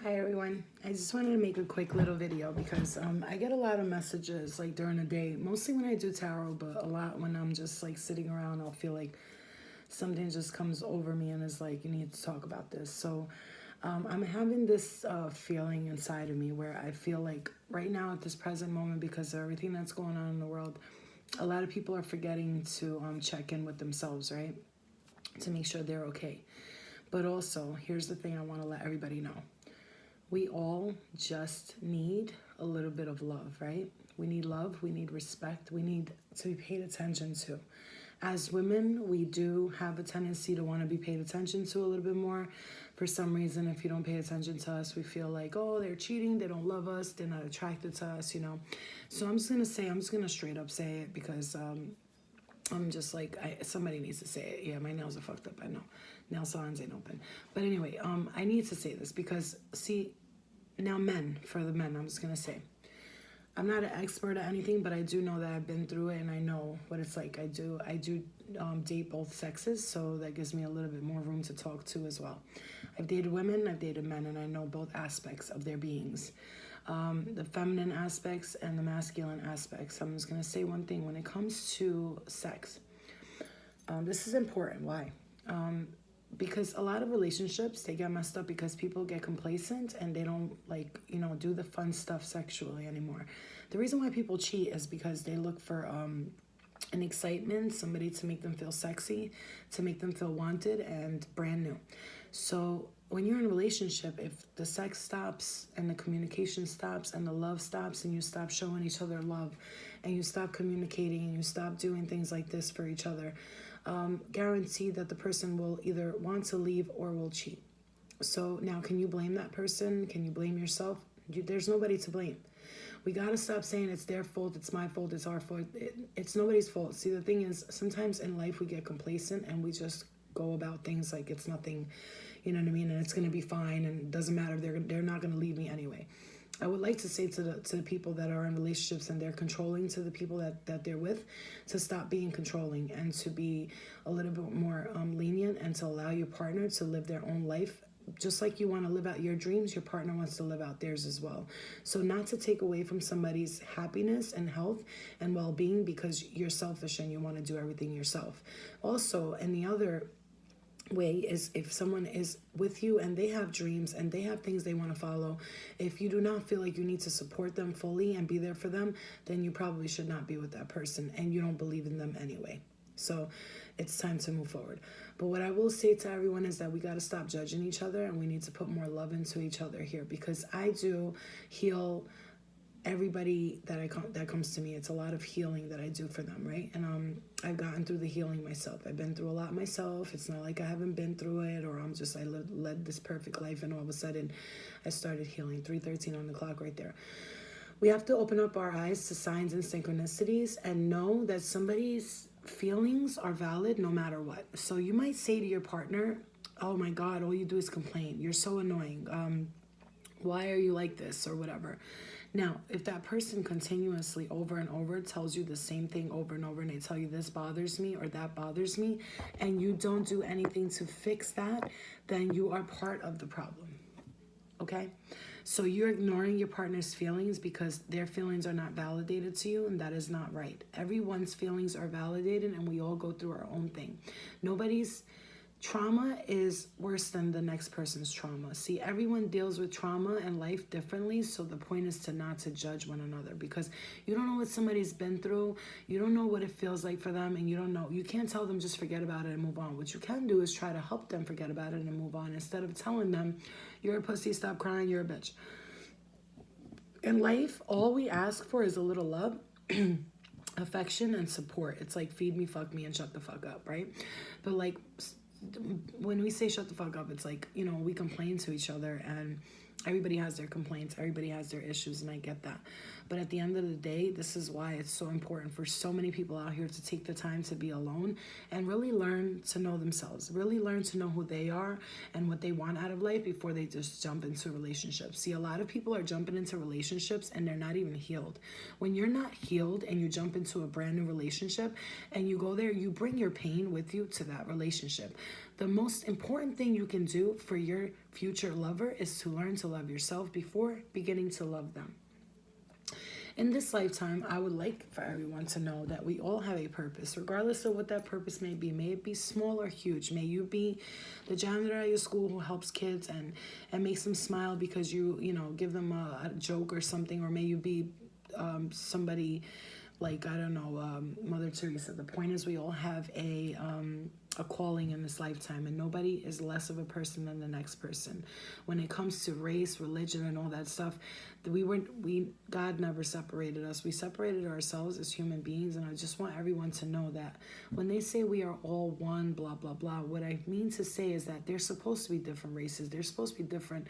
Hi everyone. I just wanted to make a quick little video because I get a lot of messages like during the day, mostly when I do tarot, but a lot when I'm just like sitting around, I'll feel like something just comes over me and is like, you need to talk about this. So I'm having this feeling inside of me where I feel like right now at this present moment, because of everything that's going on in the world, a lot of people are forgetting to check in with themselves, right? To make sure they're okay. But also, here's the thing I want to let everybody know. We all just need a little bit of love, right? We need love, we need respect, we need to be paid attention to. As women, we do have a tendency to want to be paid attention to a little bit more. For some reason, if you don't pay attention to us, we feel like, oh, they're cheating, they don't love us, they're not attracted to us, you know. So I'm just going to straight up say it because I'm just like, somebody needs to say it. Yeah, my nails are fucked up, I know. Nail salons ain't open. But anyway, I need to say this because, see, now for the men, I'm just going to say, I'm not an expert at anything, but I do know that I've been through it and I know what it's like. I do date both sexes, so that gives me a little bit more room to talk to as well. I've dated women, I've dated men, and I know both aspects of their beings. The feminine aspects and the masculine aspects. I'm just going to say one thing. When it comes to sex, this is important. Why? Because a lot of relationships, they get messed up because people get complacent and they don't do the fun stuff sexually anymore. The reason why people cheat is because they look for an excitement, somebody to make them feel sexy, to make them feel wanted and brand new. So when you're in a relationship, if the sex stops and the communication stops and the love stops and you stop showing each other love and you stop communicating and you stop doing things like this for each other, guarantee that the person will either want to leave or will cheat. So now, can you blame that person? Can you blame yourself? There's nobody to blame. We got to stop saying it's their fault, it's my fault, it's our fault. It's nobody's fault. See, the thing is, sometimes in life we get complacent and we just go about things like it's nothing, you know what I mean? And it's going to be fine and it doesn't matter. They're not going to leave me anyway. I would like to say to the people that are in relationships and they're controlling to the people that they're with, to stop being controlling and to be a little bit more lenient and to allow your partner to live their own life. Just like you want to live out your dreams, your partner wants to live out theirs as well. So not to take away from somebody's happiness and health and well-being because you're selfish and you want to do everything yourself. Also, and the other way is if someone is with you and they have dreams and they have things they want to follow, if you do not feel like you need to support them fully and be there for them, then you probably should not be with that person and you don't believe in them anyway. So it's time to move forward. But what I will say to everyone is that we got to stop judging each other and we need to put more love into each other here, because I do heal everybody that comes to me. It's a lot of healing that I do for them, right? And I've gotten through the healing myself. I've been through a lot myself. It's not like I haven't been through it or I led this perfect life and all of a sudden I started healing. 3:13 on the clock right there. We have to open up our eyes to signs and synchronicities and know that somebody's feelings are valid no matter what. So you might say to your partner, oh my God, all you do is complain. You're so annoying. Why are you like this or whatever? Now, if that person continuously over and over tells you the same thing over and over and they tell you this bothers me or that bothers me and you don't do anything to fix that, then you are part of the problem. Okay? So you're ignoring your partner's feelings because their feelings are not validated to you, and that is not right. Everyone's feelings are validated and we all go through our own thing. Nobody's trauma is worse than the next person's trauma. See, everyone deals with trauma and life differently, so the point is not to judge one another, because you don't know what somebody's been through, you don't know what it feels like for them, and you can't tell them just forget about it and move on. What you can do is try to help them forget about it and move on, instead of telling them, you're a pussy, stop crying, you're a bitch. In life, all we ask for is a little love, affection, and support. It's like feed me, fuck me, and shut the fuck up, right? But like, when we say shut the fuck up, it's like, we complain to each other and everybody has their complaints, everybody has their issues, and I get that. But at the end of the day, this is why it's so important for so many people out here to take the time to be alone and really learn to know themselves, really learn to know who they are and what they want out of life before they just jump into relationships. See, a lot of people are jumping into relationships and they're not even healed. When you're not healed and you jump into a brand new relationship and you go there, you bring your pain with you to that relationship. The most important thing you can do for your future lover is to learn to love yourself before beginning to love them. In this lifetime, I would like for everyone to know that we all have a purpose, regardless of what that purpose may be. May it be small or huge. May you be the janitor at your school who helps kids and makes them smile because you know, give them a joke or something. Or may you be somebody like, I don't know, Mother Teresa. The point is we all have a calling in this lifetime, and nobody is less of a person than the next person. When it comes to race, religion, and all that stuff, God never separated us. We separated ourselves as human beings, and I just want everyone to know that when they say we are all one, blah, blah, blah, what I mean to say is that there's supposed to be different races. There's supposed to be different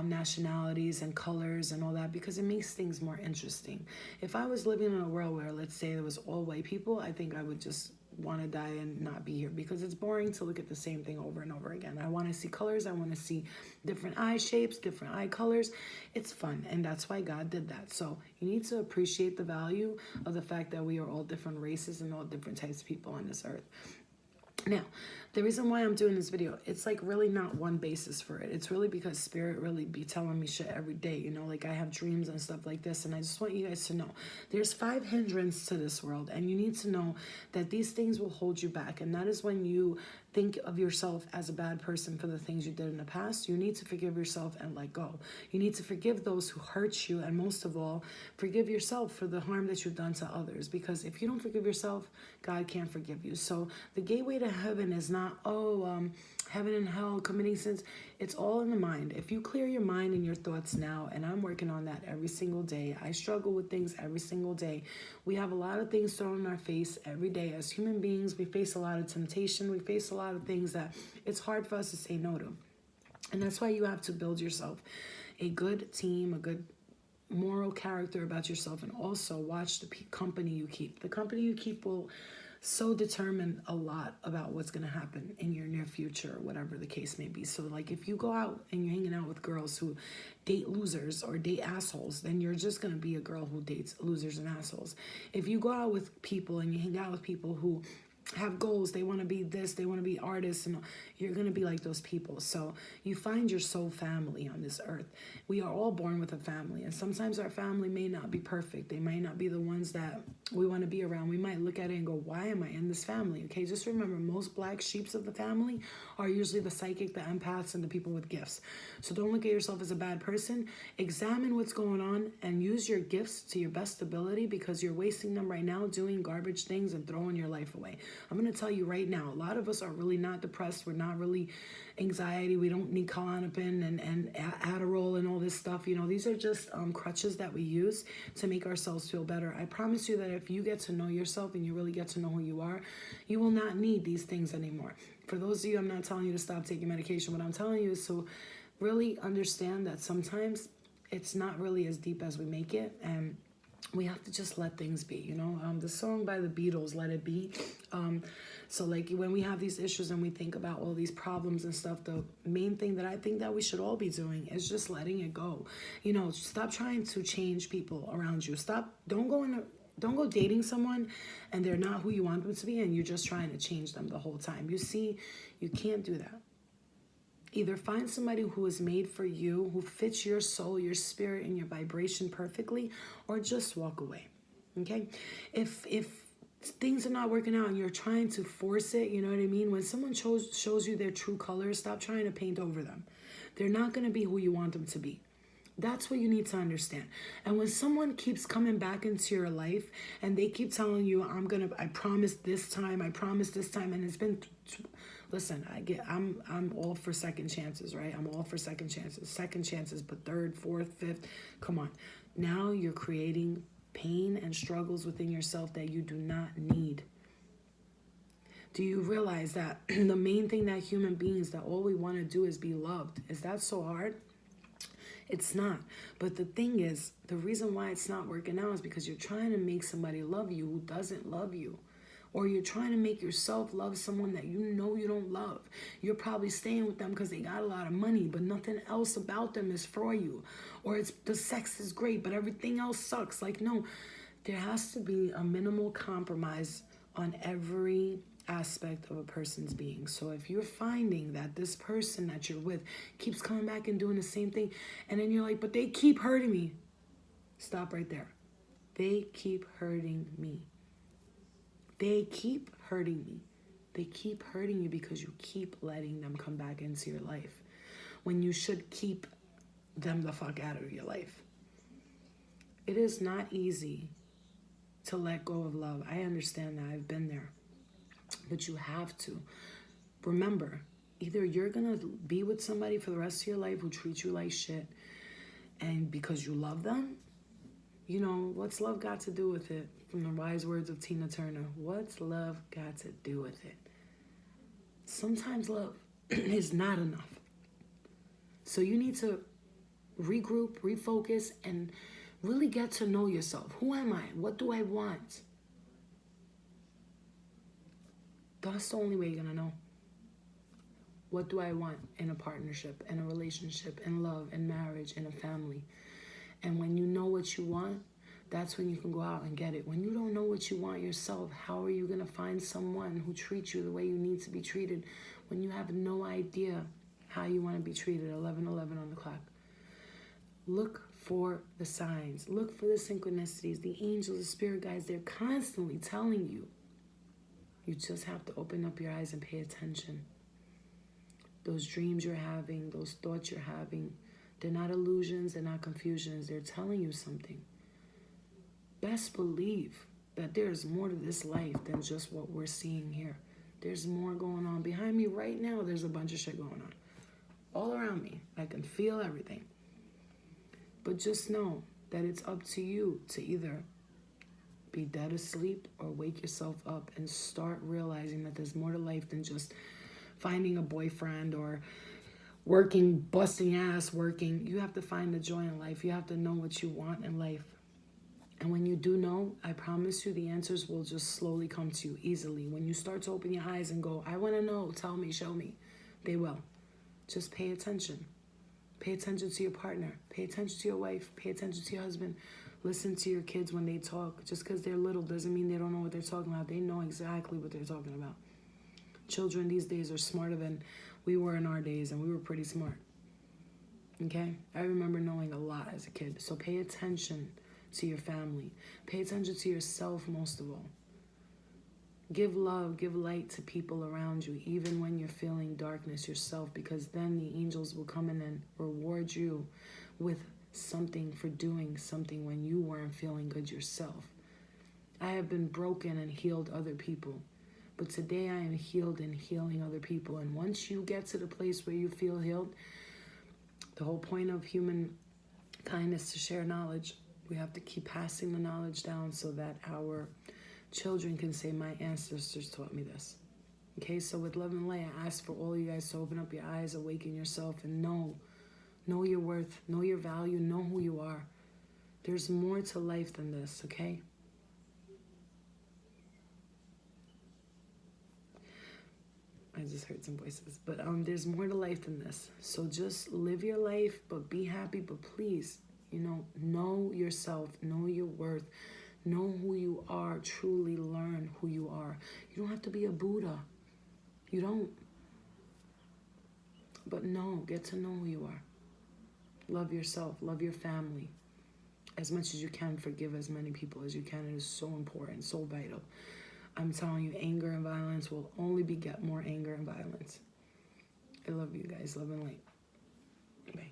nationalities and colors and all that, because it makes things more interesting. If I was living in a world where, let's say, there was all white people, I think I would just want to die and not be here, because it's boring to look at the same thing over and over again. I want to see colors. I want to see different eye shapes, different eye colors. It's fun, and that's why God did that. So you need to appreciate the value of the fact that we are all different races and all different types of people on this earth. Now, the reason why I'm doing this video, it's like really not one basis for it. It's really because Spirit really be telling me shit every day. You know, like I have dreams and stuff like this. And I just want you guys to know there's 5 hindrances to this world. And you need to know that these things will hold you back. And that is when you think of yourself as a bad person for the things you did in the past. You need to forgive yourself and let go. You need to forgive those who hurt you. And most of all, forgive yourself for the harm that you've done to others. Because if you don't forgive yourself, God can't forgive you. So the gateway to heaven is not, heaven and hell, committing sins. It's all in the mind. If you clear your mind and your thoughts now, and I'm working on that every single day. I struggle with things every single day. We have a lot of things thrown in our face every day. As human beings, we face a lot of temptation. We face a lot of things that it's hard for us to say no to. And that's why you have to build yourself a good team, a good moral character about yourself, and also watch the company you keep. The company you keep will so determine a lot about what's going to happen in your near future, or whatever the case may be. So like if you go out and you're hanging out with girls who date losers or date assholes, then you're just going to be a girl who dates losers and assholes. If you go out with people and you hang out with people who have goals, they want to be this, they want to be artists, and you're going to be like those people. So you find your soul family on this earth. We are all born with a family, and sometimes our family may not be perfect. They might not be the ones that we want to be around. We might look at it and go, why am I in this family? Okay, just remember, most black sheeps of the family are usually the psychic, the empaths, and the people with gifts. So don't look at yourself as a bad person. Examine what's going on and use your gifts to your best ability, because you're wasting them right now doing garbage things and throwing your life away. I'm going to tell you right now, a lot of us are really not depressed. We're not really anxiety. We don't need Klonopin and Adderall and all this stuff. You know, these are just crutches that we use to make ourselves feel better. I promise you that if you get to know yourself and you really get to know who you are, you will not need these things anymore. For those of you, I'm not telling you to stop taking medication. What I'm telling you is to really understand that sometimes it's not really as deep as we make it, and we have to just let things be, you know. The song by the Beatles, Let It Be. So like when we have these issues and we think about all these problems and stuff, the main thing that I think that we should all be doing is just letting it go. You know, stop trying to change people around you. Don't go dating someone and they're not who you want them to be, and you're just trying to change them the whole time. You see, you can't do that. Either find somebody who is made for you, who fits your soul, your spirit, and your vibration perfectly, or just walk away, okay? If things are not working out and you're trying to force it, you know what I mean? When someone shows you their true colors, stop trying to paint over them. They're not going to be who you want them to be. That's what you need to understand. And when someone keeps coming back into your life and they keep telling you, I promise this time, and it's been... Listen, I'm all for second chances, right? I'm all for second chances, but third, fourth, fifth, come on. Now you're creating pain and struggles within yourself that you do not need. Do you realize that the main thing that human beings, that all we want to do is be loved? Is that so hard? It's not. But the thing is, the reason why it's not working out is because you're trying to make somebody love you who doesn't love you. Or you're trying to make yourself love someone that you know you don't love. You're probably staying with them because they got a lot of money, but nothing else about them is for you. Or the sex is great, but everything else sucks. Like, no, there has to be a minimal compromise on every aspect of a person's being. So if you're finding that this person that you're with keeps coming back and doing the same thing, and then you're like, but they keep hurting me. Stop right there. They keep hurting me. They keep hurting me. They keep hurting you because you keep letting them come back into your life when you should keep them the fuck out of your life. It is not easy to let go of love. I understand that. I've been there. But you have to. Remember, either you're going to be with somebody for the rest of your life who treats you like shit, and because you love them, you know, what's love got to do with it? From the wise words of Tina Turner, what's love got to do with it? Sometimes love is not enough. So you need to regroup, refocus, and really get to know yourself. Who am I? What do I want? That's the only way you're going to know. What do I want in a partnership, in a relationship, in love, in marriage, in a family? And when you know what you want, that's when you can go out and get it. When you don't know what you want yourself, how are you going to find someone who treats you the way you need to be treated when you have no idea how you want to be treated? 11:11 on the clock. Look for the signs. Look for the synchronicities. The angels, the spirit guides, they're constantly telling you. You just have to open up your eyes and pay attention. Those dreams you're having, those thoughts you're having, they're not illusions, they're not confusions. They're telling you something. Best believe that there's more to this life than just what we're seeing here. There's more going on. Behind me right now, there's a bunch of shit going on. All around me. I can feel everything. But just know that it's up to you to either be dead asleep or wake yourself up and start realizing that there's more to life than just finding a boyfriend or working, busting ass, working. You have to find the joy in life. You have to know what you want in life. And when you do know, I promise you the answers will just slowly come to you easily. When you start to open your eyes and go, I want to know, tell me, show me, they will. Just pay attention. Pay attention to your partner. Pay attention to your wife. Pay attention to your husband. Listen to your kids when they talk. Just because they're little doesn't mean they don't know what they're talking about. They know exactly what they're talking about. Children these days are smarter than we were in our days, and we were pretty smart. Okay? I remember knowing a lot as a kid. So pay attention to your family. Pay attention to yourself most of all. Give love, give light to people around you, even when you're feeling darkness yourself, because then the angels will come in and reward you with something for doing something when you weren't feeling good yourself. I have been broken and healed other people, but today I am healed and healing other people. And once you get to the place where you feel healed, the whole point of human kindness to share knowledge. We have to keep passing the knowledge down so that our children can say, my ancestors taught me this. Okay, so with love and light, I ask for all you guys to open up your eyes, awaken yourself, and know your worth, know your value, know who you are. There's more to life than this, okay? I just heard some voices. But there's more to life than this. So just live your life, but be happy. But please, know yourself, know your worth, know who you are, truly learn who you are. You don't have to be a Buddha. You don't. But get to know who you are. Love yourself, love your family. As much as you can, forgive as many people as you can. It is so important, so vital. I'm telling you, anger and violence will only beget more anger and violence. I love you guys. Love and light. Bye.